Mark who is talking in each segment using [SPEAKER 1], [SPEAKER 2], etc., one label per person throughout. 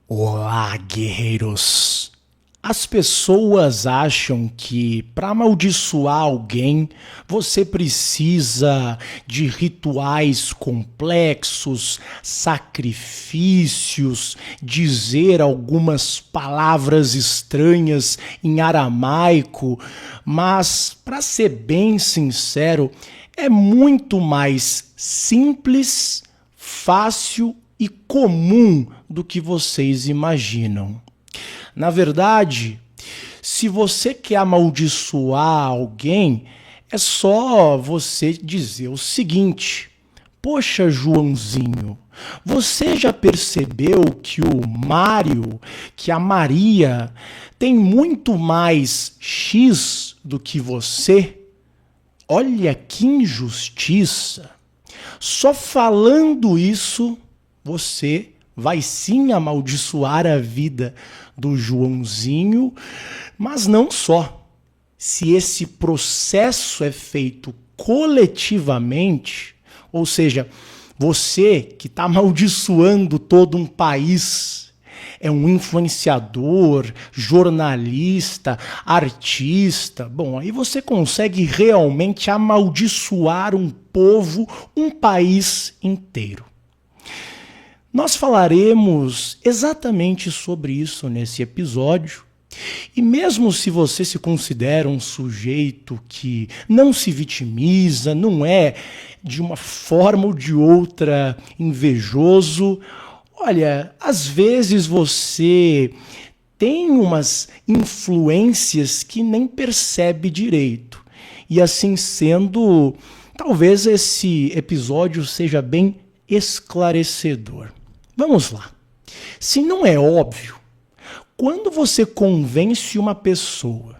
[SPEAKER 1] Olá, guerreiros! As pessoas acham que para amaldiçoar alguém você precisa de rituais complexos, sacrifícios, dizer algumas palavras estranhas em aramaico, mas, para ser bem sincero, é muito mais simples, fácil e comum do que vocês imaginam. Na verdade, se você quer amaldiçoar alguém, é só você dizer o seguinte: poxa, Joãozinho, você já percebeu que o Mário, que a Maria, tem muito mais X do que você? Olha que injustiça! Só falando isso, você vai sim amaldiçoar a vida do Joãozinho, mas não só. Se esse processo é feito coletivamente, ou seja, você que está amaldiçoando todo um país, é um influenciador, jornalista, artista, bom, aí você consegue realmente amaldiçoar um povo, um país inteiro. Nós falaremos exatamente sobre isso nesse episódio. E mesmo se você se considera um sujeito que não se vitimiza, não é de uma forma ou de outra invejoso, olha, às vezes você tem umas influências que nem percebe direito. E assim sendo, talvez esse episódio seja bem esclarecedor. Vamos lá. Se não é óbvio, quando você convence uma pessoa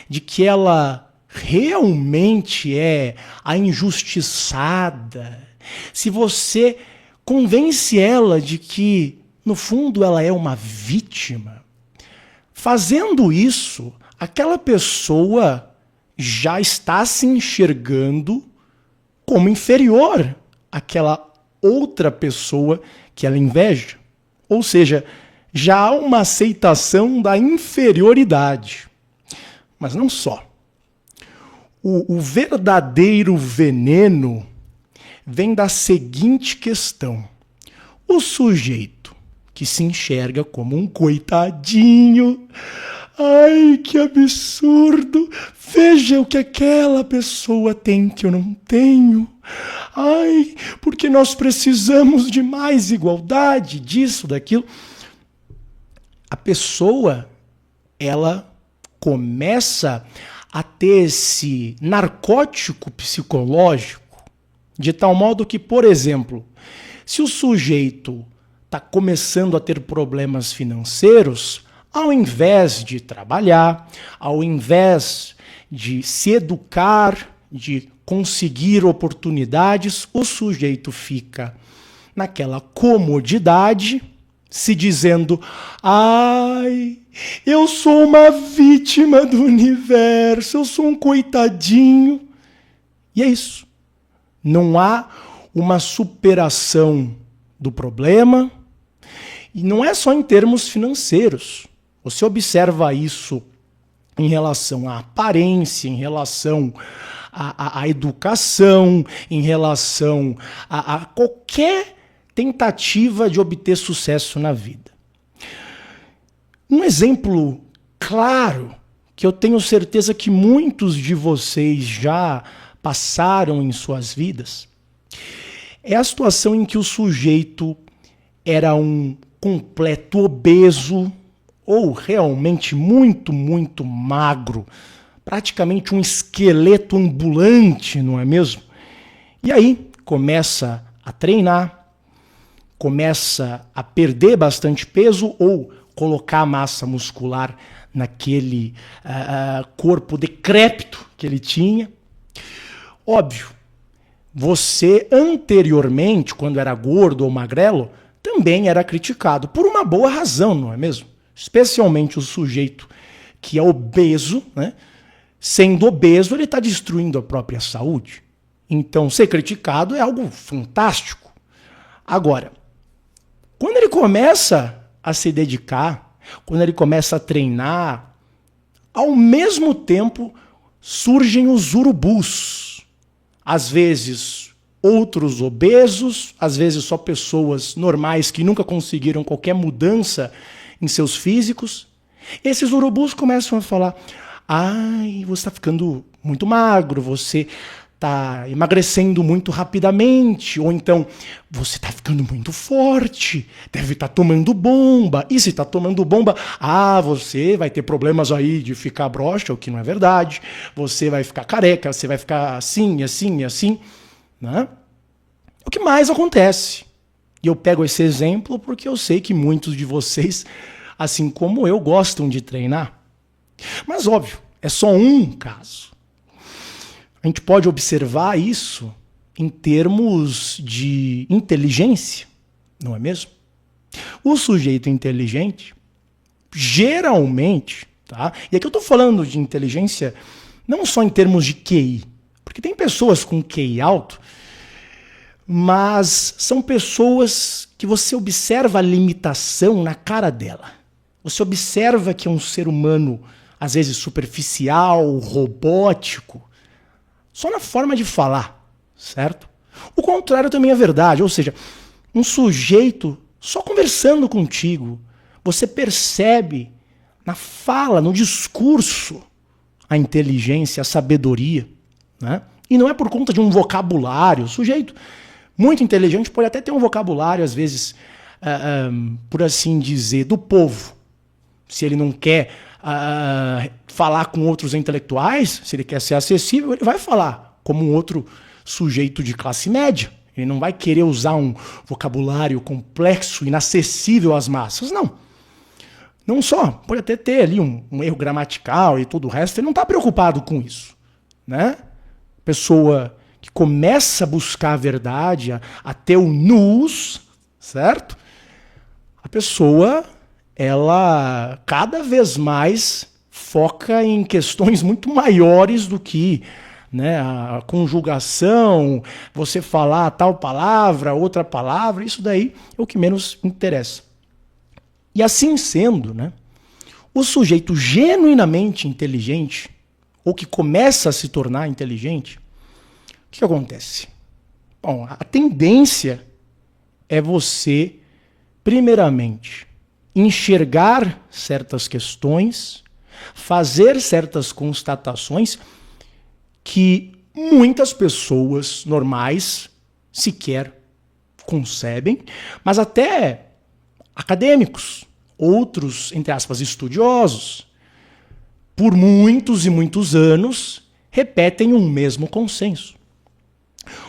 [SPEAKER 1] de que ela realmente é a injustiçada, se você convence ela de que, no fundo, ela é uma vítima, fazendo isso, aquela pessoa já está se enxergando como inferior àquela outra pessoa que ela inveja. Ou seja, já há uma aceitação da inferioridade. Mas não só. O verdadeiro veneno vem da seguinte questão: o sujeito que se enxerga como um coitadinho, ai, que absurdo, veja o que aquela pessoa tem que eu não tenho. Ai, porque nós precisamos de mais igualdade, disso, daquilo. A pessoa, ela começa a ter esse narcótico psicológico, de tal modo que, por exemplo, se o sujeito está começando a ter problemas financeiros, ao invés de trabalhar, ao invés de se educar, de conseguir oportunidades, o sujeito fica naquela comodidade, se dizendo: ai, eu sou uma vítima do universo, eu sou um coitadinho. E é isso. Não há uma superação do problema, e não é só em termos financeiros. Você observa isso em relação à aparência, em relação à educação, em relação a qualquer tentativa de obter sucesso na vida. Um exemplo claro, que eu tenho certeza que muitos de vocês já passaram em suas vidas, é a situação em que o sujeito era um completo obeso, ou realmente muito, muito magro, praticamente um esqueleto ambulante, não é mesmo? E aí começa a treinar, começa a perder bastante peso ou colocar massa muscular naquele corpo decrépito que ele tinha. Óbvio, você anteriormente, quando era gordo ou magrelo, também era criticado, por uma boa razão, não é mesmo? Especialmente o sujeito que é obeso, né? Sendo obeso, ele está destruindo a própria saúde. Então, ser criticado é algo fantástico. Agora, quando ele começa a se dedicar, quando ele começa a treinar, ao mesmo tempo surgem os urubus. Às vezes outros obesos, às vezes só pessoas normais que nunca conseguiram qualquer mudança em seus físicos. Esses urubus começam a falar: ai, você está ficando muito magro, você está emagrecendo muito rapidamente, ou então você está ficando muito forte, deve estar tomando bomba. E se está tomando bomba, você vai ter problemas aí de ficar broxa, o que não é verdade, você vai ficar careca, você vai ficar assim, assim, assim, né? O que mais acontece? E eu pego esse exemplo porque eu sei que muitos de vocês, assim como eu, gostam de treinar. Mas óbvio, é só um caso. A gente pode observar isso em termos de inteligência, não é mesmo? O sujeito inteligente, geralmente, tá? E aqui eu estou falando de inteligência não só em termos de QI, porque tem pessoas com QI alto, mas são pessoas que você observa a limitação na cara dela. Você observa que é um ser humano, às vezes superficial, robótico, só na forma de falar, certo? O contrário também é verdade, ou seja, um sujeito só conversando contigo, você percebe na fala, no discurso, a inteligência, a sabedoria, né? E não é por conta de um vocabulário. O sujeito muito inteligente pode até ter um vocabulário, às vezes, por assim dizer, do povo. Se ele não quer falar com outros intelectuais, se ele quer ser acessível, ele vai falar como um outro sujeito de classe média. Ele não vai querer usar um vocabulário complexo, inacessível às massas, não. Não só, pode até ter ali um erro gramatical e todo o resto, ele não está preocupado com isso, né? Pessoa que começa a buscar a verdade, a ter o nous, certo? A pessoa, ela cada vez mais foca em questões muito maiores do que, né, a conjugação, você falar tal palavra, outra palavra, isso daí é o que menos interessa. E assim sendo, né, o sujeito genuinamente inteligente, ou que começa a se tornar inteligente, o que acontece? Bom, a tendência é você, primeiramente, enxergar certas questões, fazer certas constatações que muitas pessoas normais sequer concebem, mas até acadêmicos, outros, entre aspas, estudiosos, por muitos e muitos anos, repetem um mesmo consenso.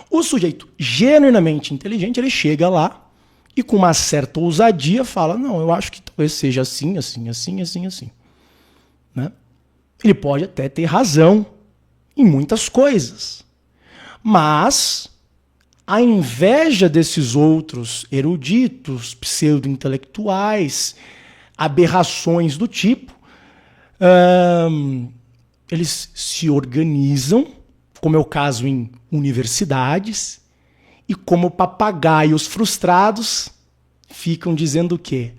[SPEAKER 1] O sujeito genuinamente inteligente, ele chega lá e com uma certa ousadia fala: não, eu acho que talvez seja assim, assim, assim, assim, assim. Né? Ele pode até ter razão em muitas coisas, mas a inveja desses outros eruditos, pseudo-intelectuais, aberrações do tipo, eles se organizam, como é o caso em universidades, e como papagaios frustrados, ficam dizendo o quê?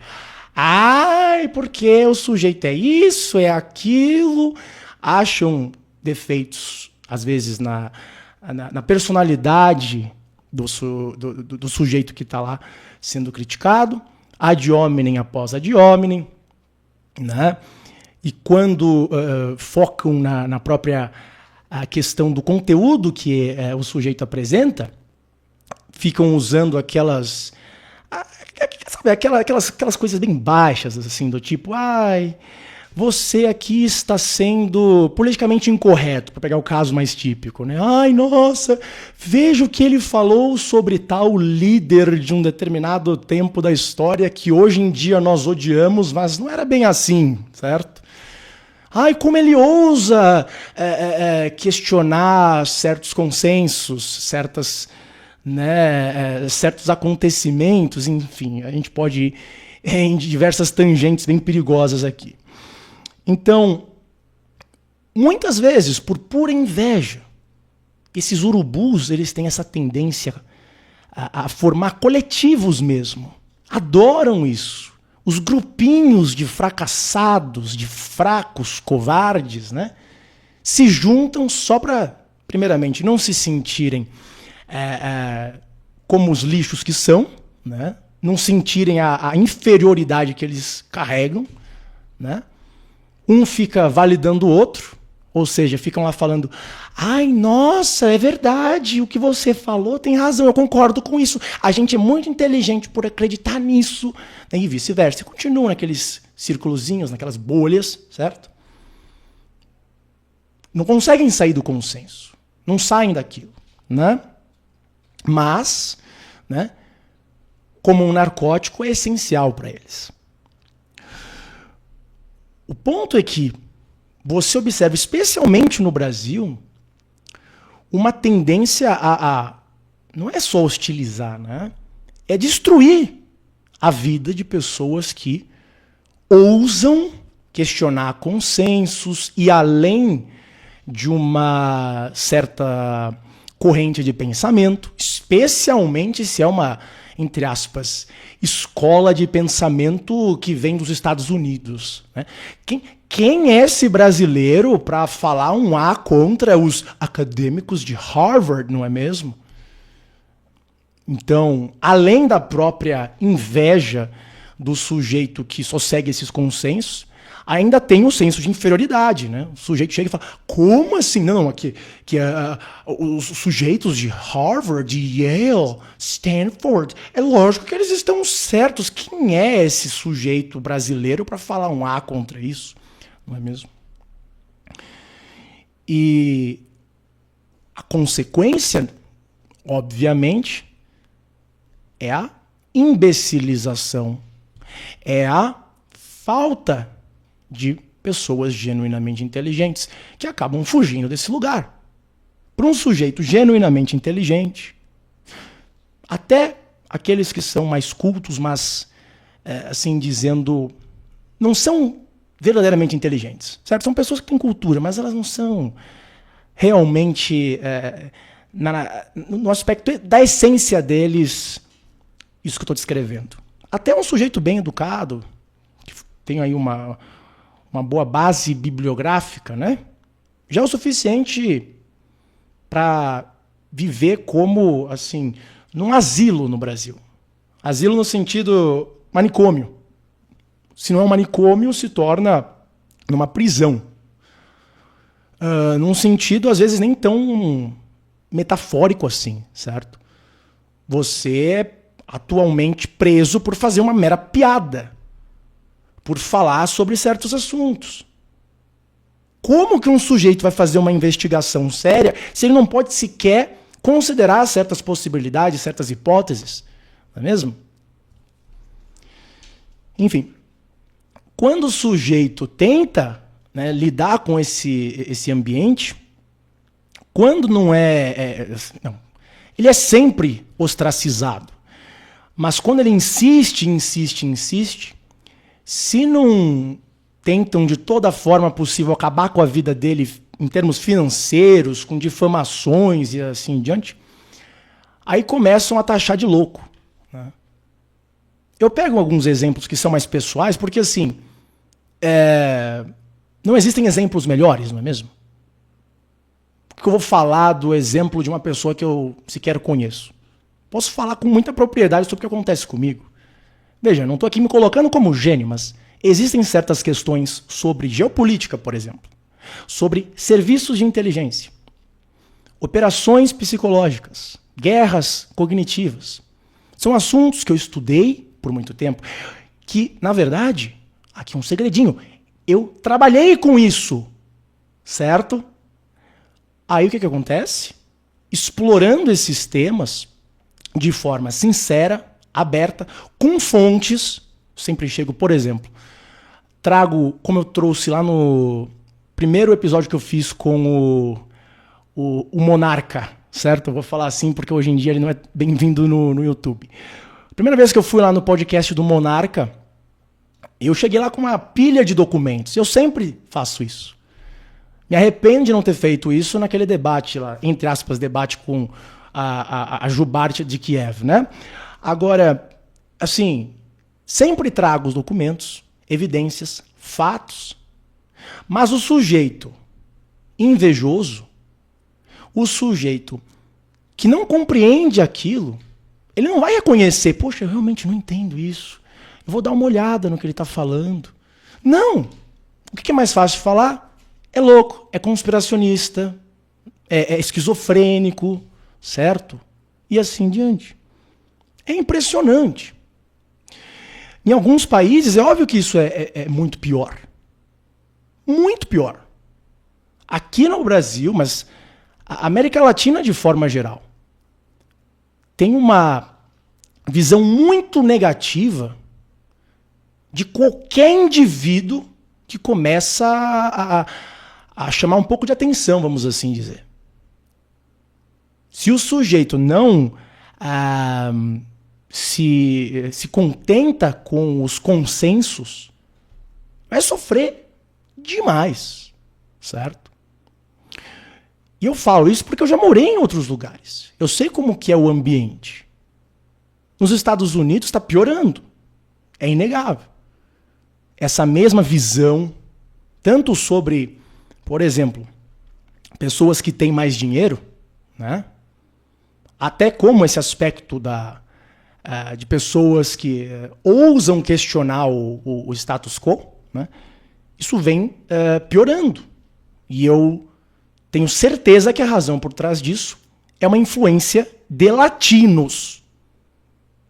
[SPEAKER 1] Ai, porque o sujeito é isso, é aquilo, acham defeitos, às vezes, na personalidade do sujeito que está lá sendo criticado, ad hominem após ad hominem, né? E quando focam na própria questão do conteúdo que o sujeito apresenta, ficam usando aquelas coisas bem baixas, assim, do tipo: ai, você aqui está sendo politicamente incorreto, para pegar o caso mais típico, né? Ai, nossa, veja o que ele falou sobre tal líder de um determinado tempo da história que hoje em dia nós odiamos, mas não era bem assim, certo? Ai, como ele ousa questionar certos consensos, certos acontecimentos, enfim, a gente pode ir em diversas tangentes bem perigosas aqui. Então, muitas vezes, por pura inveja, esses urubus, eles têm essa tendência a formar coletivos mesmo. Adoram isso. os grupinhos de fracassados, de fracos, covardes, né, se juntam só para, primeiramente, não se sentirem como os lixos que são, né, não sentirem a inferioridade que eles carregam, né? Um fica validando o outro, ou seja, ficam lá falando: ai, nossa, é verdade, o que você falou tem razão, eu concordo com isso. A gente é muito inteligente por acreditar nisso, e vice-versa. Continuam naqueles círculozinhos, naquelas bolhas, certo? Não conseguem sair do consenso, não saem daquilo, né? Mas, né, como um narcótico é essencial para eles. O ponto é que você observa, especialmente no Brasil, uma tendência não é só hostilizar, né? É destruir a vida de pessoas que ousam questionar consensos e além de uma certa corrente de pensamento, especialmente se é uma, entre aspas, escola de pensamento que vem dos Estados Unidos, né? Quem é esse brasileiro para falar um A contra os acadêmicos de Harvard, não é mesmo? Então, além da própria inveja do sujeito que só segue esses consensos, ainda tem o senso de inferioridade, né? O sujeito chega e fala: como assim? Não, os sujeitos de Harvard, de Yale, Stanford, é lógico que eles estão certos. Quem é esse sujeito brasileiro para falar um A contra isso? Não é mesmo? E a consequência, obviamente, é a imbecilização, é a falta de pessoas genuinamente inteligentes que acabam fugindo desse lugar. Para um sujeito genuinamente inteligente, até aqueles que são mais cultos, mas, assim dizendo, não são verdadeiramente inteligentes, certo? São pessoas que têm cultura, mas elas não são realmente, no aspecto da essência deles, isso que eu estou descrevendo. Até um sujeito bem educado, que tem aí uma boa base bibliográfica, né? Já é o suficiente para viver como, assim, num asilo no Brasil. Asilo no sentido manicômio. Se não é um manicômio, se torna numa prisão. Num sentido, às vezes, nem tão metafórico assim, certo? Você é atualmente preso por fazer uma mera piada, por falar sobre certos assuntos. Como que um sujeito vai fazer uma investigação séria se ele não pode sequer considerar certas possibilidades, certas hipóteses? Não é mesmo? Enfim, quando o sujeito tenta, né, lidar com esse ambiente, quando não não, ele é sempre ostracizado. Mas quando ele insiste, se não tentam de toda forma possível acabar com a vida dele em termos financeiros, com difamações e assim em diante, aí começam a taxar de louco, né? Eu pego alguns exemplos que são mais pessoais, porque assim, não existem exemplos melhores, não é mesmo? Porque eu vou falar do exemplo de uma pessoa que eu sequer conheço. Posso falar com muita propriedade sobre o que acontece comigo. Veja, não estou aqui me colocando como gênio, mas existem certas questões sobre geopolítica, por exemplo, sobre serviços de inteligência, operações psicológicas, guerras cognitivas. São assuntos que eu estudei por muito tempo, que, na verdade, aqui é um segredinho, eu trabalhei com isso, certo? Aí o que acontece? Explorando esses temas de forma sincera, aberta, com fontes, sempre chego, por exemplo, trago, como eu trouxe lá no primeiro episódio que eu fiz com o Monarca, certo? Eu vou falar assim porque hoje em dia ele não é bem-vindo no YouTube. Primeira vez que eu fui lá no podcast do Monarca, eu cheguei lá com uma pilha de documentos. Eu sempre faço isso. Me arrependo de não ter feito isso naquele debate lá, entre aspas, debate com a Jubarte de Kiev, né? Agora, assim, Sempre trago os documentos, evidências, fatos. Mas o sujeito invejoso, o sujeito que não compreende aquilo, ele não vai reconhecer, poxa, eu realmente não entendo isso. Eu vou dar uma olhada no que ele está falando. Não! O que é mais fácil de falar? É louco, é conspiracionista, é esquizofrênico, certo? E assim diante. É impressionante. Em alguns países, é óbvio que isso é muito pior. Muito pior. Aqui no Brasil, mas a América Latina de forma geral, tem uma visão muito negativa de qualquer indivíduo que começa a chamar um pouco de atenção, vamos assim dizer. Se o sujeito não se contenta com os consensos, vai sofrer demais, certo? E eu falo isso porque eu já morei em outros lugares. Eu sei como que é o ambiente. Nos Estados Unidos está piorando. É inegável. Essa mesma visão, tanto sobre, por exemplo, pessoas que têm mais dinheiro, né? Até como esse aspecto de pessoas que ousam questionar o status quo, né? Isso vem piorando. E eu tenho certeza que a razão por trás disso é uma influência de latinos.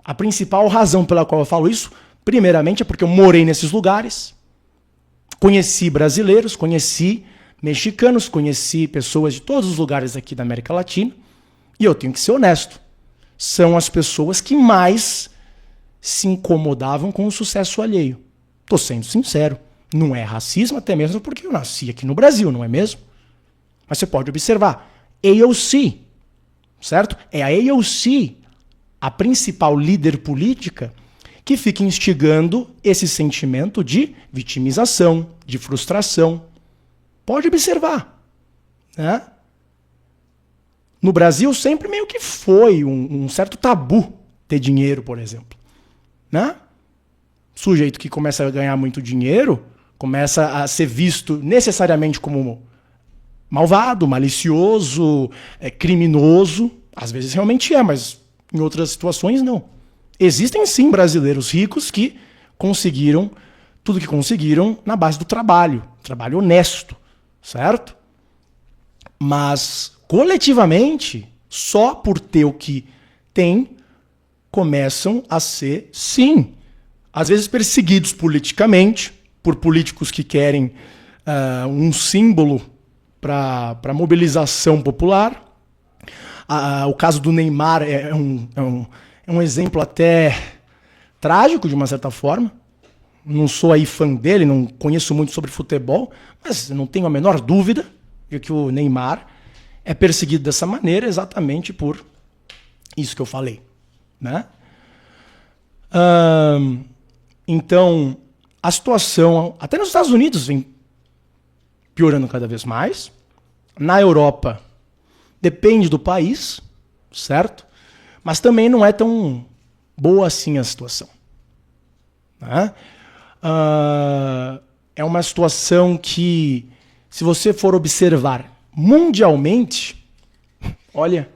[SPEAKER 1] A principal razão pela qual eu falo isso, primeiramente, é porque eu morei nesses lugares, conheci brasileiros, conheci mexicanos, conheci pessoas de todos os lugares aqui da América Latina, e eu tenho que ser honesto. São as pessoas que mais se incomodavam com o sucesso alheio. Estou sendo sincero. Não é racismo, até mesmo porque eu nasci aqui no Brasil, não é mesmo? Mas você pode observar. AOC, certo? É a AOC, a principal líder política, que fica instigando esse sentimento de vitimização, de frustração. Pode observar, né? No Brasil sempre meio que foi um certo tabu ter dinheiro, por exemplo. Né? Sujeito que começa a ganhar muito dinheiro, começa a ser visto necessariamente como malvado, malicioso, criminoso. Às vezes realmente é, mas em outras situações não. Existem sim brasileiros ricos que conseguiram tudo que conseguiram na base do trabalho honesto, certo? Mas coletivamente, só por ter o que tem, começam a ser, sim, às vezes perseguidos politicamente, por políticos que querem um símbolo para mobilização popular. O caso do Neymar é um exemplo até trágico, de uma certa forma. Não sou aí fã dele, não conheço muito sobre futebol, mas não tenho a menor dúvida de que o Neymar é perseguido dessa maneira exatamente por isso que eu falei. Né? Então, a situação, até nos Estados Unidos, vem piorando cada vez mais. Na Europa, depende do país, certo? Mas também não é tão boa assim a situação. Né? É uma situação que, se você for observar mundialmente, olha,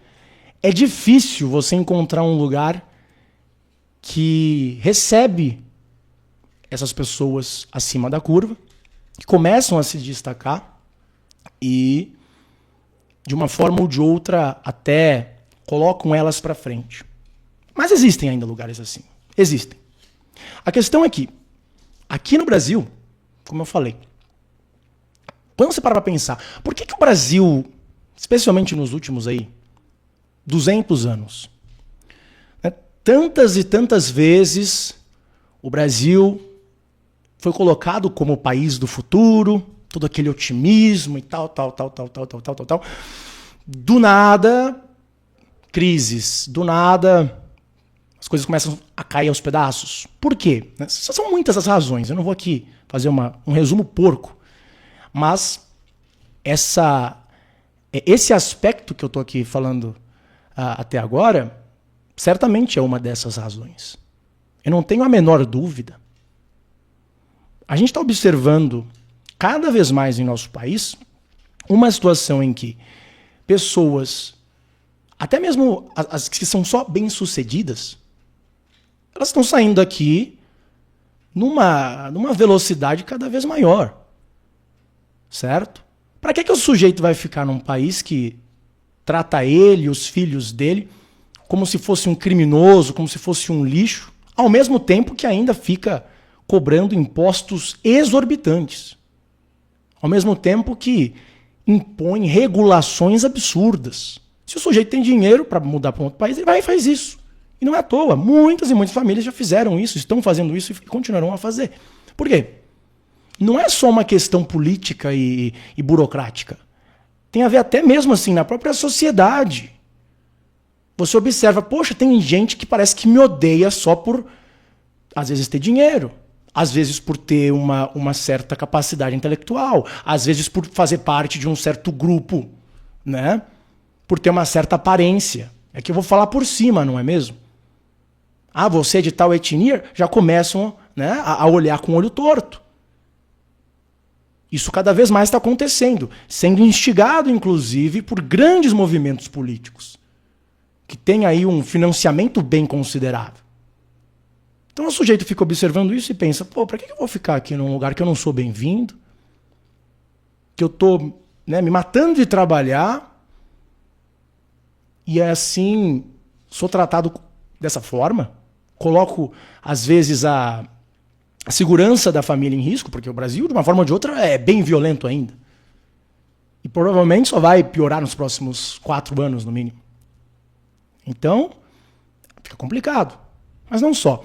[SPEAKER 1] é difícil você encontrar um lugar que recebe essas pessoas acima da curva, que começam a se destacar e, de uma forma ou de outra, até colocam elas para frente. Mas existem ainda lugares assim. Existem. A questão é que, aqui no Brasil, como eu falei, quando você para pensar, por que o Brasil, especialmente nos últimos 200 anos, né, tantas e tantas vezes o Brasil foi colocado como o país do futuro, todo aquele otimismo e tal. Do nada, crises. Do nada, as coisas começam a cair aos pedaços. Por quê? São muitas as razões. Eu não vou aqui fazer um resumo porco. Mas esse aspecto que eu estou aqui falando até agora, certamente é uma dessas razões. Eu não tenho a menor dúvida. A gente está observando cada vez mais em nosso país uma situação em que pessoas, até mesmo as que são só bem-sucedidas, elas estão saindo daqui numa velocidade cada vez maior. Certo? Para que o sujeito vai ficar num país que trata ele e os filhos dele como se fosse um criminoso, como se fosse um lixo, ao mesmo tempo que ainda fica cobrando impostos exorbitantes? Ao mesmo tempo que impõe regulações absurdas. Se o sujeito tem dinheiro para mudar para um outro país, ele vai e faz isso. E não é à toa. Muitas e muitas famílias já fizeram isso, estão fazendo isso e continuarão a fazer. Por quê? Não é só uma questão política e burocrática. Tem a ver até mesmo assim na própria sociedade. Você observa, poxa, tem gente que parece que me odeia só por, às vezes, ter dinheiro. Às vezes por ter uma certa capacidade intelectual. Às vezes por fazer parte de um certo grupo, né? Por ter uma certa aparência. É que eu vou falar por cima, não é mesmo? Ah, você é de tal etnia? Já começam, né, a olhar com o olho torto. Isso cada vez mais está acontecendo, sendo instigado, inclusive, por grandes movimentos políticos, que têm aí um financiamento bem considerável. Então o sujeito fica observando isso e pensa, pô, para que eu vou ficar aqui num lugar que eu não sou bem-vindo, que eu estou, né, me matando de trabalhar, e assim sou tratado dessa forma? Coloco, às vezes, a segurança da família em risco, porque o Brasil, de uma forma ou de outra, é bem violento ainda. E provavelmente só vai piorar nos próximos 4 anos, no mínimo. Então, fica complicado. Mas não só.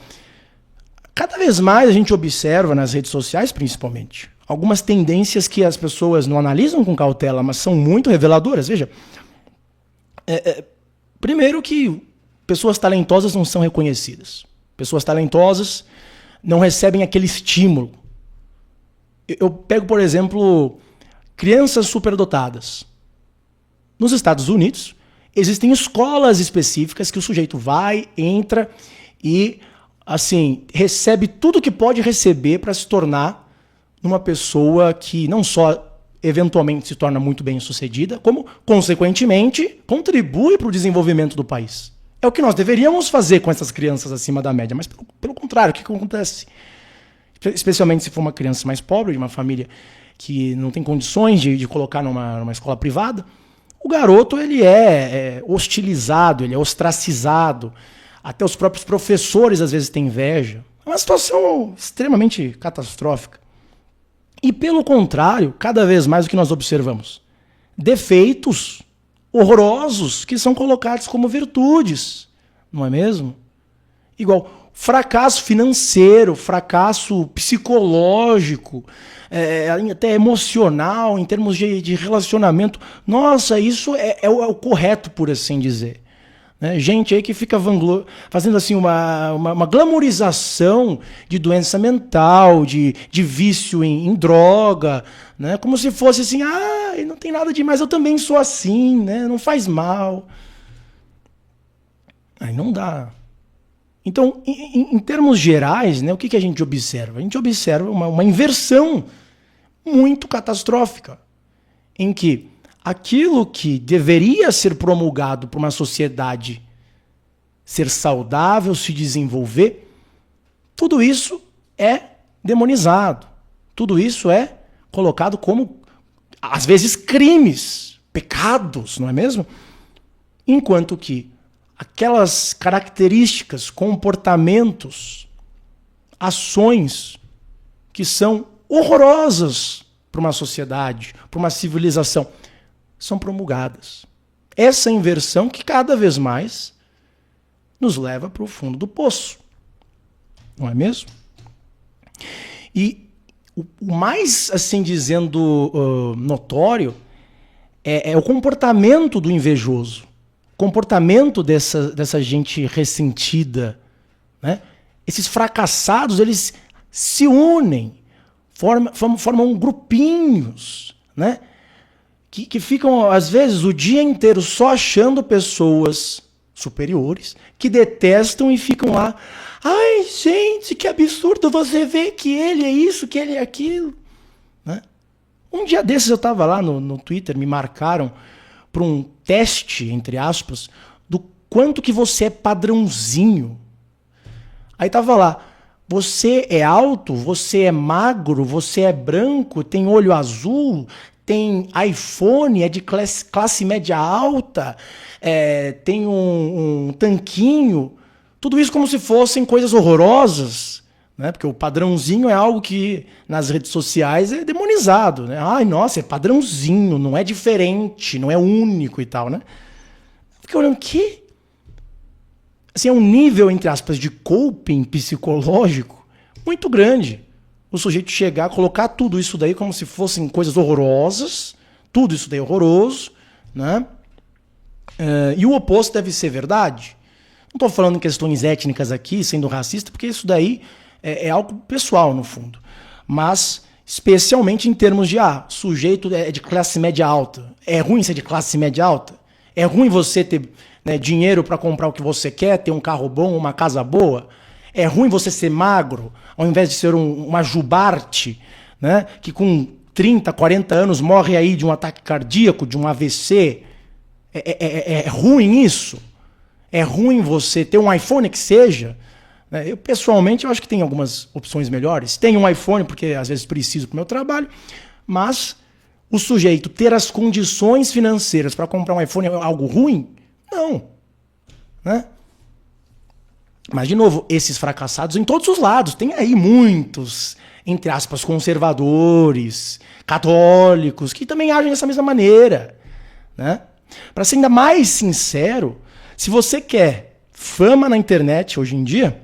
[SPEAKER 1] Cada vez mais a gente observa, nas redes sociais principalmente, algumas tendências que as pessoas não analisam com cautela, mas são muito reveladoras. Veja, primeiro que pessoas talentosas não são reconhecidas. Pessoas talentosas não recebem aquele estímulo. Eu pego, por exemplo, crianças superdotadas. Nos Estados Unidos, existem escolas específicas que o sujeito vai, entra e, assim, recebe tudo que pode receber para se tornar uma pessoa que não só eventualmente se torna muito bem-sucedida, como, consequentemente, contribui para o desenvolvimento do país. É o que nós deveríamos fazer com essas crianças acima da média, mas pelo contrário, o que acontece? Especialmente se for uma criança mais pobre, de uma família que não tem condições de colocar numa escola privada, o garoto ele é hostilizado, ele é ostracizado, até os próprios professores às vezes têm inveja. É uma situação extremamente catastrófica. E pelo contrário, cada vez mais o que nós observamos? Defeitos horrorosos que são colocados como virtudes, não é mesmo? Igual fracasso financeiro, fracasso psicológico, até emocional, em termos de relacionamento. Nossa, isso é o correto, por assim dizer. Né? Gente aí que fica fazendo assim uma glamorização de doença mental, de vício em droga, né? Como se fosse assim, não tem nada demais, eu também sou assim, né? Não faz mal. Aí não dá. Então, em termos gerais, né, o que a gente observa? A gente observa uma inversão muito catastrófica, em que aquilo que deveria ser promulgado para uma sociedade ser saudável, se desenvolver, tudo isso é demonizado. Tudo isso é colocado como, às vezes, crimes, pecados, não é mesmo? Enquanto que aquelas características, comportamentos, ações que são horrorosas para uma sociedade, para uma civilização, são promulgadas. Essa inversão que cada vez mais nos leva para o fundo do poço. Não é mesmo? E o mais, assim dizendo, notório é o comportamento do invejoso. O comportamento dessa gente ressentida. Né? Esses fracassados, eles se unem, formam grupinhos, né? Que ficam, às vezes, o dia inteiro só achando pessoas superiores, que detestam e ficam lá. Ai, gente, que absurdo você ver que ele é isso, que ele é aquilo. Né? Um dia desses eu tava lá no Twitter, me marcaram para um teste, entre aspas, do quanto que você é padrãozinho. Aí tava lá, você é alto, você é magro, você é branco, tem olho azul, tem iPhone, é de classe média alta, tem um tanquinho. Tudo isso como se fossem coisas horrorosas, né? Porque o padrãozinho é algo que nas redes sociais é demonizado, né? Ai, nossa, é padrãozinho, não é diferente, não é único e tal, né? Fiquei olhando, que? Assim, é um nível, entre aspas, de coping psicológico muito grande. O sujeito chegar, colocar tudo isso daí como se fossem coisas horrorosas, tudo isso daí é horroroso, né? E o oposto deve ser verdade. Não estou falando em questões étnicas aqui, sendo racista, porque isso daí é algo pessoal, no fundo. Mas, especialmente em termos de, sujeito é de classe média alta. É ruim ser de classe média alta? É ruim você ter, né, dinheiro para comprar o que você quer, ter um carro bom, uma casa boa? É ruim você ser magro, ao invés de ser uma jubarte, né, que com 30, 40 anos morre aí de um ataque cardíaco, de um AVC? É ruim isso? É ruim você ter um iPhone que seja? Eu, pessoalmente, eu acho que tem algumas opções melhores. Tenho um iPhone porque às vezes preciso para o meu trabalho, mas o sujeito ter as condições financeiras para comprar um iPhone é algo ruim? Não. Né? Mas, de novo, esses fracassados em todos os lados. Tem aí muitos, entre aspas, conservadores, católicos, que também agem dessa mesma maneira. Né? Para ser ainda mais sincero, se você quer fama na internet hoje em dia,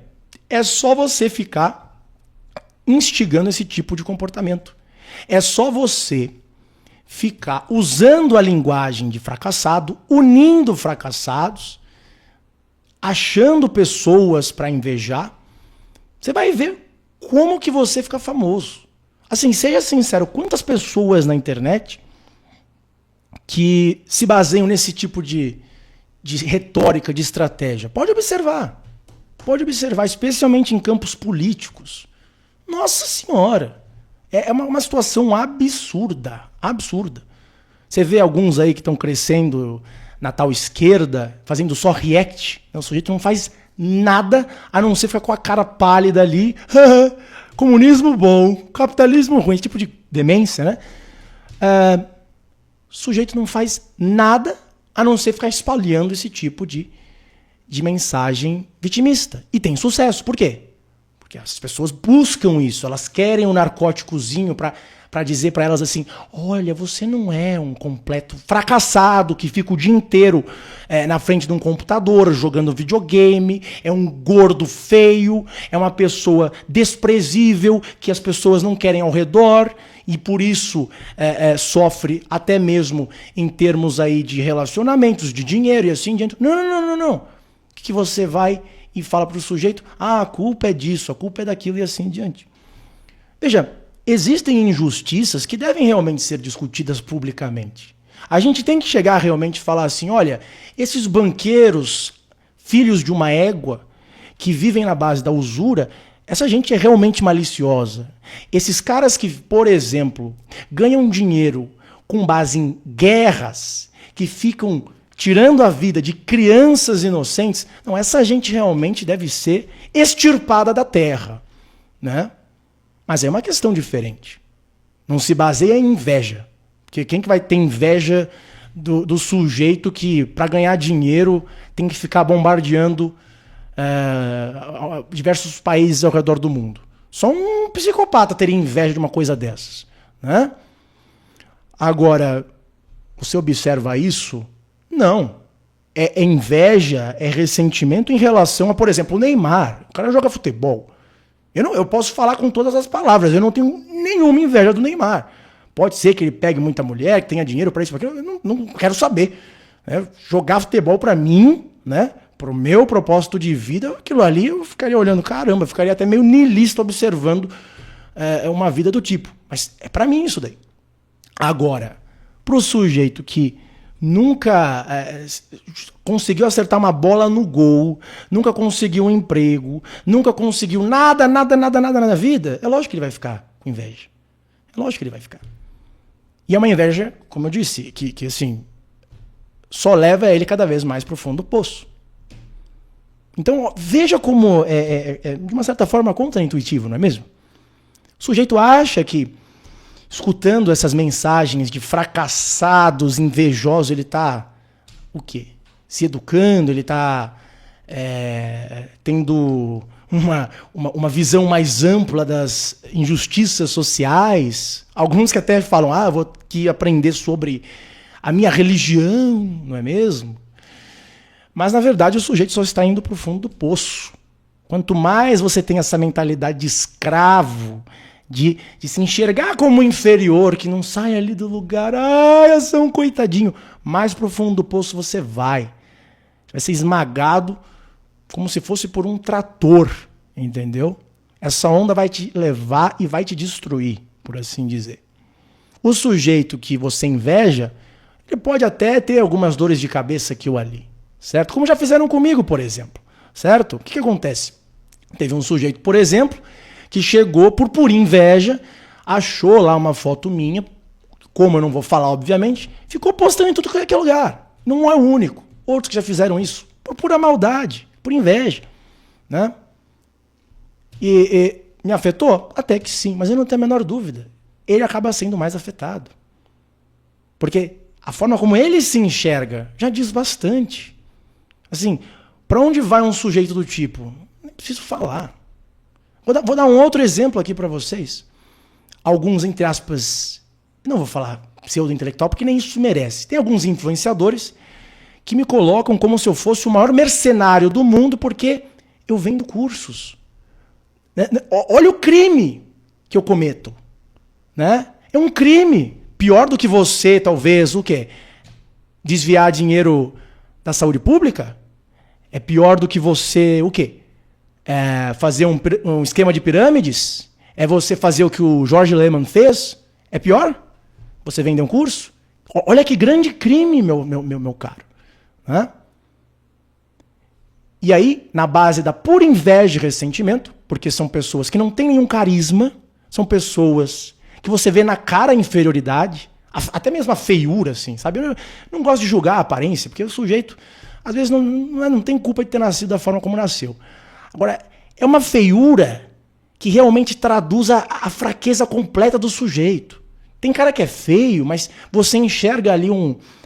[SPEAKER 1] é só você ficar instigando esse tipo de comportamento. É só você ficar usando a linguagem de fracassado, unindo fracassados, achando pessoas para invejar. Você vai ver como que você fica famoso. Assim, seja sincero, quantas pessoas na internet que se baseiam nesse tipo de retórica, de estratégia? Pode observar, especialmente em campos políticos. Nossa Senhora, é uma situação absurda. Você vê alguns aí que estão crescendo na tal esquerda, fazendo só react. O sujeito não faz nada a não ser ficar com a cara pálida ali. Comunismo bom, capitalismo ruim, esse tipo de demência, né? O sujeito não faz nada a não ser ficar espalhando esse tipo de mensagem vitimista. E tem sucesso. Por quê? Porque as pessoas buscam isso. Elas querem um narcóticozinho para dizer para elas assim, olha, você não é um completo fracassado que fica o dia inteiro na frente de um computador jogando videogame, é um gordo feio, é uma pessoa desprezível que as pessoas não querem ao redor e por isso sofre até mesmo em termos aí de relacionamentos, de dinheiro e assim diante. Não. O que você vai e fala para o sujeito? A culpa é disso, a culpa é daquilo e assim diante. Veja, existem injustiças que devem realmente ser discutidas publicamente. A gente tem que chegar realmente e falar assim, olha, esses banqueiros, filhos de uma égua, que vivem na base da usura, essa gente é realmente maliciosa. Esses caras que, por exemplo, ganham dinheiro com base em guerras, que ficam tirando a vida de crianças inocentes, não, essa gente realmente deve ser extirpada da terra, né? Mas é uma questão diferente. Não se baseia em inveja. Porque quem que vai ter inveja do sujeito que, para ganhar dinheiro, tem que ficar bombardeando diversos países ao redor do mundo? Só um psicopata teria inveja de uma coisa dessas, né? Agora, você observa isso? Não. É inveja, é ressentimento em relação a, por exemplo, o Neymar. O cara joga futebol. Eu posso falar com todas as palavras, eu não tenho nenhuma inveja do Neymar. Pode ser que ele pegue muita mulher, que tenha dinheiro para isso, eu não quero saber. Jogar futebol para mim, né, para o meu propósito de vida, aquilo ali eu ficaria olhando, caramba, eu ficaria até meio niilista observando uma vida do tipo. Mas é para mim isso daí. Agora, para o sujeito que nunca conseguiu acertar uma bola no gol, nunca conseguiu um emprego, nunca conseguiu nada na vida, é lógico que ele vai ficar com inveja. É lógico que ele vai ficar. E é uma inveja, como eu disse, que assim, só leva ele cada vez mais para o fundo do poço. Então, veja como de uma certa forma, contra-intuitivo, não é mesmo? O sujeito acha que, escutando essas mensagens de fracassados, invejosos, ele está, o quê? Se educando, ele está tendo uma visão mais ampla das injustiças sociais. Alguns que até falam, eu vou aqui aprender sobre a minha religião, não é mesmo? Mas, na verdade, o sujeito só está indo para o fundo do poço. Quanto mais você tem essa mentalidade de escravo, de se enxergar como inferior, que não sai ali do lugar, eu sou um coitadinho, mais para o fundo do poço você vai. Vai ser esmagado como se fosse por um trator, entendeu? Essa onda vai te levar e vai te destruir, por assim dizer. O sujeito que você inveja, ele pode até ter algumas dores de cabeça aqui ou ali. Certo? Como já fizeram comigo, por exemplo. Certo? O que acontece? Teve um sujeito, por exemplo, que chegou por pura inveja, achou lá uma foto minha, como eu não vou falar, obviamente, ficou postando em tudo que é lugar. Não é o único. Outros que já fizeram isso por pura maldade, por inveja. Né? E me afetou? Até que sim, mas eu não tenho a menor dúvida. Ele acaba sendo mais afetado. Porque a forma como ele se enxerga já diz bastante. Assim, para onde vai um sujeito do tipo? Nem preciso falar. Vou dar um outro exemplo aqui para vocês. Alguns, entre aspas, não vou falar pseudo-intelectual, porque nem isso merece. Tem alguns influenciadores que me colocam como se eu fosse o maior mercenário do mundo porque eu vendo cursos. Né? Olha o crime que eu cometo. Né? É um crime. Pior do que você, talvez, o quê? Desviar dinheiro da saúde pública? É pior do que você, o quê? Fazer um esquema de pirâmides? É você fazer o que o Jorge Lehmann fez? É pior? Você vender um curso? Olha que grande crime, meu caro. Né? E aí, na base da pura inveja e ressentimento, porque são pessoas que não têm nenhum carisma, são pessoas que você vê na cara a inferioridade, até mesmo a feiura, assim, sabe? Eu não gosto de julgar a aparência, porque o sujeito, às vezes, não tem culpa de ter nascido da forma como nasceu. Agora, é uma feiura que realmente traduz a fraqueza completa do sujeito. Tem cara que é feio, mas você enxerga ali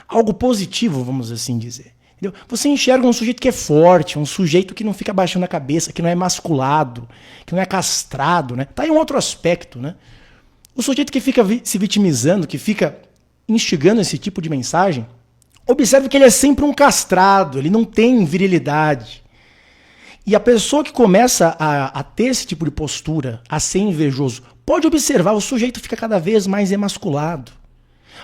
[SPEAKER 1] algo positivo, vamos assim dizer. Entendeu? Você enxerga um sujeito que é forte, um sujeito que não fica baixando a cabeça, que não é masculado, que não é castrado, né? Tá aí um outro aspecto, né? O sujeito que fica se vitimizando, que fica instigando esse tipo de mensagem, observe que ele é sempre um castrado, ele não tem virilidade. E a pessoa que começa a ter esse tipo de postura, a ser invejoso, pode observar, o sujeito fica cada vez mais emasculado.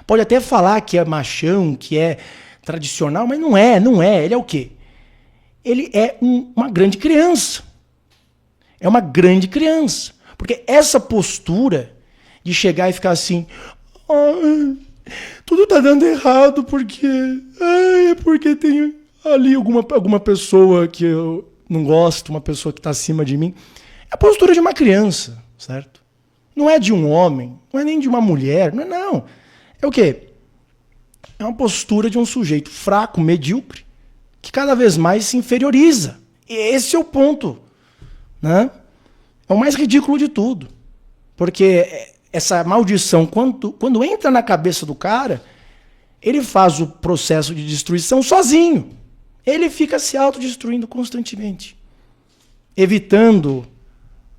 [SPEAKER 1] Pode até falar que é machão, que é tradicional, mas não é. Ele é o quê? Ele é uma grande criança. É uma grande criança. Porque essa postura de chegar e ficar assim, tudo tá dando errado porque é porque tem ali alguma pessoa que eu não gosto, uma pessoa que está acima de mim. É a postura de uma criança, certo? Não é de um homem, não é nem de uma mulher, não. É o quê? É uma postura de um sujeito fraco, medíocre, que cada vez mais se inferioriza. E esse é o ponto, né? É o mais ridículo de tudo. Porque essa maldição, quando entra na cabeça do cara, ele faz o processo de destruição sozinho. Ele fica se autodestruindo constantemente, evitando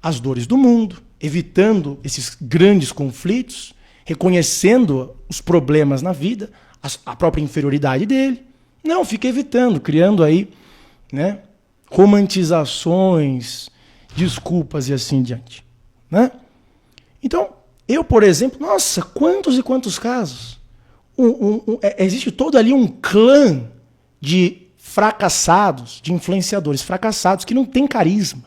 [SPEAKER 1] as dores do mundo, evitando esses grandes conflitos, reconhecendo os problemas na vida, a própria inferioridade dele. Não, fica evitando, criando aí, né, romantizações, desculpas e assim diante. Né? Então, eu, por exemplo, nossa, quantos e quantos casos? Existe todo ali um clã de fracassados, de influenciadores fracassados que não tem carisma.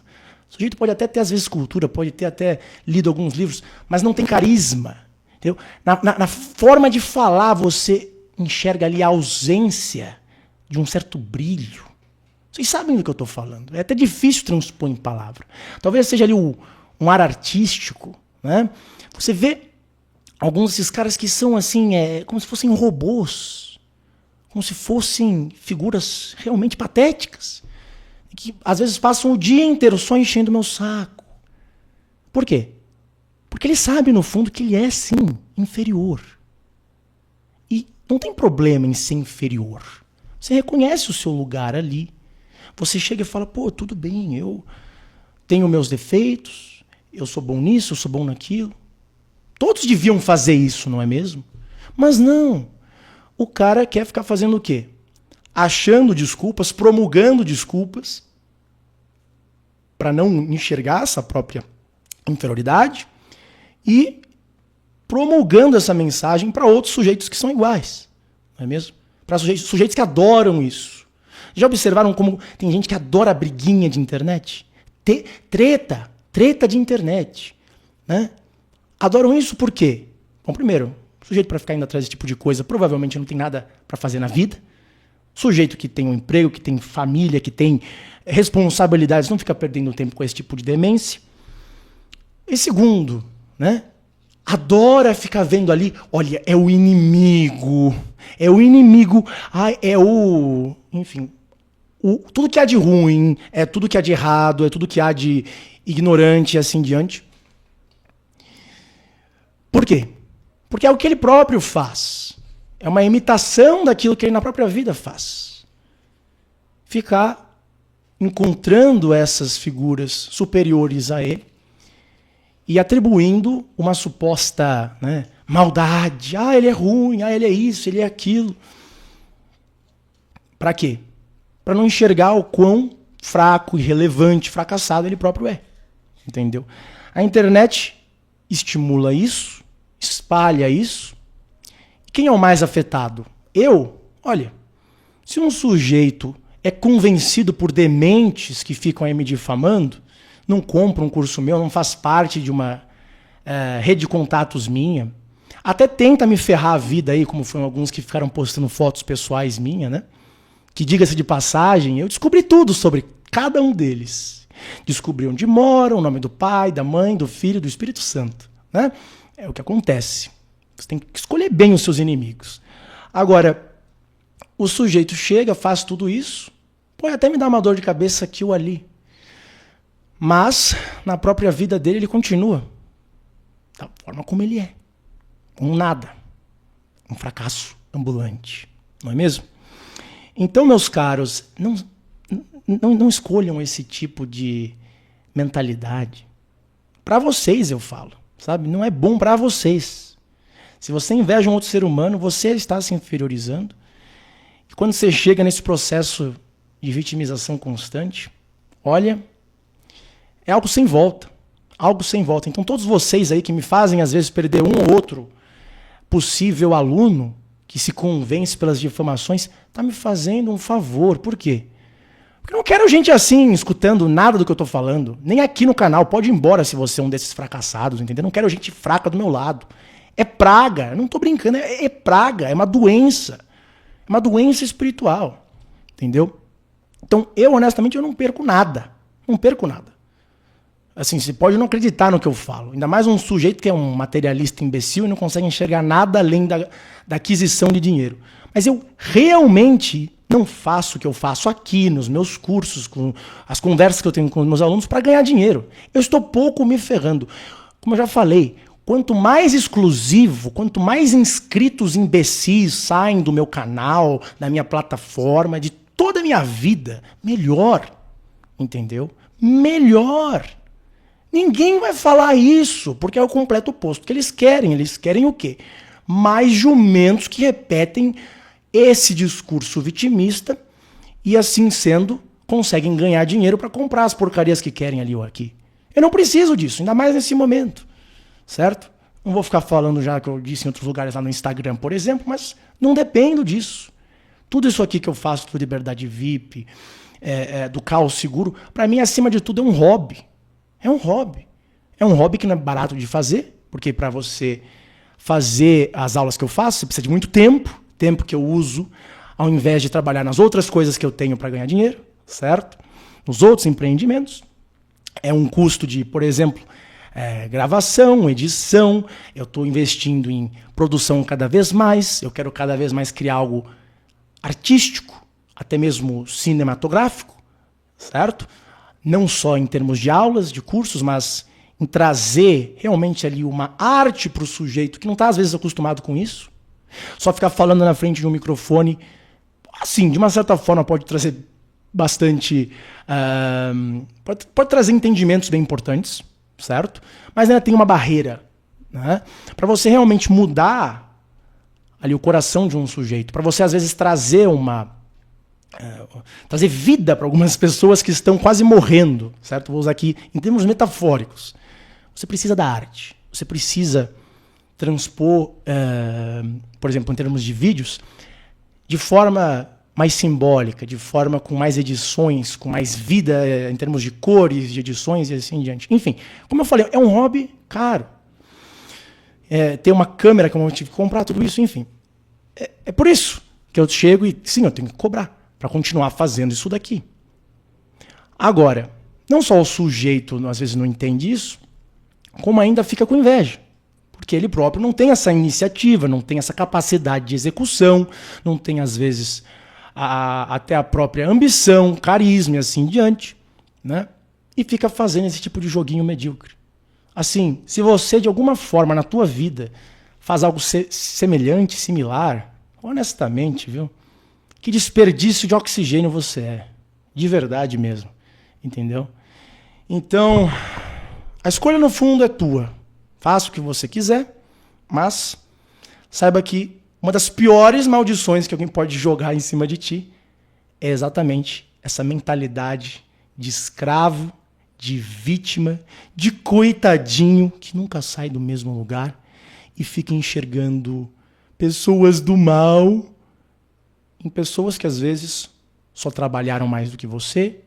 [SPEAKER 1] O sujeito pode até ter, às vezes, cultura, pode ter até lido alguns livros, mas não tem carisma. Entendeu? Na forma de falar, você enxerga ali a ausência de um certo brilho. Vocês sabem do que eu estou falando. É até difícil transpor em palavra. Talvez seja ali um ar artístico, né? Você vê alguns desses caras que são assim, como se fossem robôs, como se fossem figuras realmente patéticas, que às vezes passam o dia inteiro só enchendo o meu saco. Por quê? Porque ele sabe, no fundo, que ele é, sim, inferior. E não tem problema em ser inferior. Você reconhece o seu lugar ali. Você chega e fala, pô, tudo bem, eu tenho meus defeitos, eu sou bom nisso, eu sou bom naquilo. Todos deviam fazer isso, não é mesmo? Mas não. O cara quer ficar fazendo o quê? Achando desculpas, promulgando desculpas, para não enxergar essa própria inferioridade e promulgando essa mensagem para outros sujeitos que são iguais, não é mesmo? Para sujeitos que adoram isso. Já observaram como tem gente que adora a briguinha de internet? Treta de internet, né? Adoram isso por quê? Bom, primeiro, sujeito para ficar indo atrás desse tipo de coisa provavelmente não tem nada para fazer na vida. Sujeito que tem um emprego, que tem família, que tem responsabilidades, não fica perdendo tempo com esse tipo de demência. E segundo, né? Adora ficar vendo ali, olha, é o inimigo, enfim, tudo que há de ruim, é tudo que há de errado, é tudo que há de ignorante e assim diante. Por quê? Porque é o que ele próprio faz. É uma imitação daquilo que ele na própria vida faz. Ficar encontrando essas figuras superiores a ele e atribuindo uma suposta, né, maldade. Ah, ele é ruim, ele é isso, ele é aquilo. Para quê? Para não enxergar o quão fraco, irrelevante, fracassado ele próprio é. Entendeu? A internet estimula isso, espalha isso. Quem é o mais afetado? Eu? Olha, se um sujeito é convencido por dementes que ficam aí me difamando, não compra um curso meu, não faz parte de uma rede de contatos minha, até tenta me ferrar a vida aí, como foram alguns que ficaram postando fotos pessoais minha, né? Que, diga-se de passagem, eu descobri tudo sobre cada um deles. Descobri onde moram, o nome do pai, da mãe, do filho, do Espírito Santo, né? É o que acontece. Você tem que escolher bem os seus inimigos. Agora, o sujeito chega, faz tudo isso, pode até me dar uma dor de cabeça aqui ou ali. Mas, na própria vida dele, ele continua da forma como ele é. Um nada. Um fracasso ambulante. Não é mesmo? Então, meus caros, não escolham esse tipo de mentalidade. Para vocês, eu falo. Sabe? Não é bom para vocês. Se você inveja um outro ser humano, você está se inferiorizando. E quando você chega nesse processo de vitimização constante, olha, é algo sem volta. Algo sem volta. Então todos vocês aí que me fazem às vezes perder um ou outro possível aluno que se convence pelas difamações, está me fazendo um favor. Por quê? Porque eu não quero gente assim, escutando nada do que eu estou falando. Nem aqui no canal. Pode ir embora se você é um desses fracassados, entendeu? Não quero gente fraca do meu lado. É praga. Eu não estou brincando. É praga. É uma doença. É uma doença espiritual. Entendeu? Então, eu, honestamente, eu não perco nada. Não perco nada. Assim, você pode não acreditar no que eu falo. Ainda mais um sujeito que é um materialista imbecil e não consegue enxergar nada além da aquisição de dinheiro. Mas eu realmente não faço o que eu faço aqui nos meus cursos, com as conversas que eu tenho com os meus alunos para ganhar dinheiro. Eu estou pouco me ferrando. Como eu já falei, quanto mais exclusivo, quanto mais inscritos imbecis saem do meu canal, da minha plataforma, de toda a minha vida, melhor. Entendeu? Melhor. Ninguém vai falar isso, porque é o completo oposto. O que eles querem o quê? Mais jumentos que repetem esse discurso vitimista e, assim sendo, conseguem ganhar dinheiro para comprar as porcarias que querem ali ou aqui. Eu não preciso disso, ainda mais nesse momento, certo? Não vou ficar falando já que eu disse em outros lugares lá no Instagram, por exemplo, mas não dependo disso. Tudo isso aqui que eu faço do Liberdade VIP, do Caos Seguro, para mim, acima de tudo, é um hobby. É um hobby. É um hobby que não é barato de fazer, porque para você fazer as aulas que eu faço, você precisa de muito tempo. tempo que eu uso ao invés de trabalhar nas outras coisas que eu tenho para ganhar dinheiro, certo? Nos outros empreendimentos. É um custo de, por exemplo, gravação, edição. Eu estou investindo em produção cada vez mais. Eu quero cada vez mais criar algo artístico, até mesmo cinematográfico, certo? Não só em termos de aulas, de cursos, mas em trazer realmente ali uma arte para o sujeito que não está às vezes acostumado com isso. Só ficar falando na frente de um microfone, assim, de uma certa forma pode trazer bastante... pode trazer entendimentos bem importantes, certo? Mas ainda tem uma barreira, né? Para você realmente mudar ali o coração de um sujeito, para você às vezes trazer trazer vida para algumas pessoas que estão quase morrendo, certo? Vou usar aqui em termos metafóricos. Você precisa da arte, você precisa transpor, por exemplo, em termos de vídeos, de forma mais simbólica, de forma com mais edições, com mais vida em termos de cores, de edições e assim em diante. Enfim, como eu falei, é um hobby caro. Ter uma câmera que eu tive que comprar, tudo isso, enfim. É por isso que eu chego e, sim, eu tenho que cobrar para continuar fazendo isso daqui. Agora, não só o sujeito às vezes não entende isso, como ainda fica com inveja. Porque ele próprio não tem essa iniciativa, não tem essa capacidade de execução, não tem às vezes até a própria ambição, carisma e assim em diante, né? E fica fazendo esse tipo de joguinho medíocre. Assim, se você de alguma forma na tua vida faz algo semelhante, similar, honestamente, viu? Que desperdício de oxigênio você é. De verdade mesmo. Entendeu? Então, a escolha no fundo é tua. Faça o que você quiser, mas saiba que uma das piores maldições que alguém pode jogar em cima de ti é exatamente essa mentalidade de escravo, de vítima, de coitadinho que nunca sai do mesmo lugar e fica enxergando pessoas do mal em pessoas que às vezes só trabalharam mais do que você,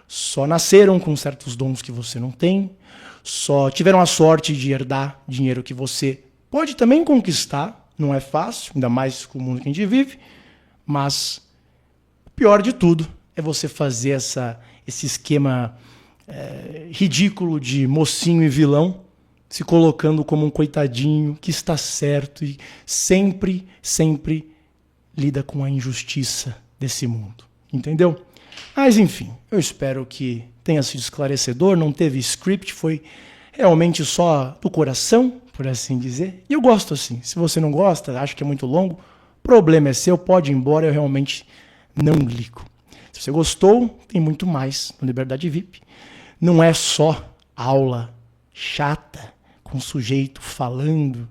[SPEAKER 1] só nasceram com certos dons que você não tem, só tiveram a sorte de herdar dinheiro que você pode também conquistar. Não é fácil, ainda mais com o mundo que a gente vive, mas o pior de tudo é você fazer esse esquema ridículo de mocinho e vilão, se colocando como um coitadinho que está certo e sempre, sempre lida com a injustiça desse mundo. Entendeu? Mas, enfim, eu espero que tenha sido esclarecedor, não teve script, foi realmente só do coração, por assim dizer. E eu gosto assim. Se você não gosta, acha que é muito longo, problema é seu, pode ir embora, eu realmente não ligo. Se você gostou, tem muito mais no Liberdade VIP. Não é só aula chata, com o sujeito falando,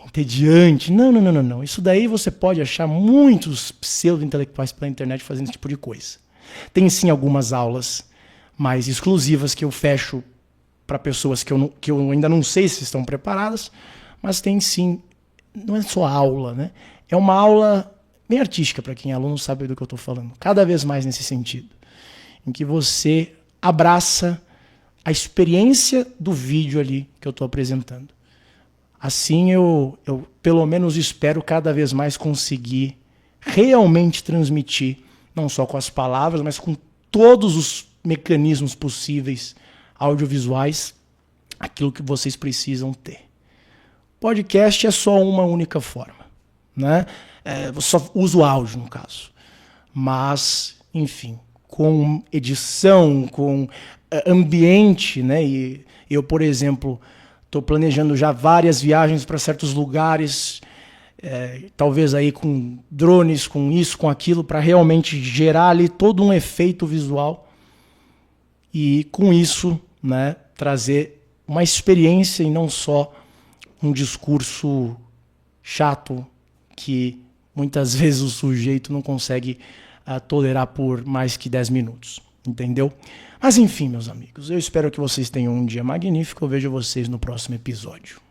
[SPEAKER 1] entediante. Não. Isso daí você pode achar muitos pseudo-intelectuais pela internet fazendo esse tipo de coisa. Tem sim algumas aulas mais exclusivas que eu fecho para pessoas que eu ainda não sei se estão preparadas, mas tem sim, não é só aula, né? É uma aula bem artística para quem é aluno sabe do que eu estou falando, cada vez mais nesse sentido, em que você abraça a experiência do vídeo ali que eu estou apresentando. Assim eu pelo menos espero cada vez mais conseguir realmente transmitir, não só com as palavras, mas com todos os mecanismos possíveis audiovisuais, aquilo que vocês precisam ter. Podcast é só uma única forma, né? Só uso áudio, no caso. Mas, enfim, com edição, com ambiente, né? E eu, por exemplo, estou planejando já várias viagens para certos lugares, talvez aí com drones, com isso, com aquilo, para realmente gerar ali todo um efeito visual e com isso, né, trazer uma experiência e não só um discurso chato que muitas vezes o sujeito não consegue tolerar por mais que 10 minutos, entendeu? Mas enfim, meus amigos, eu espero que vocês tenham um dia magnífico, eu vejo vocês no próximo episódio.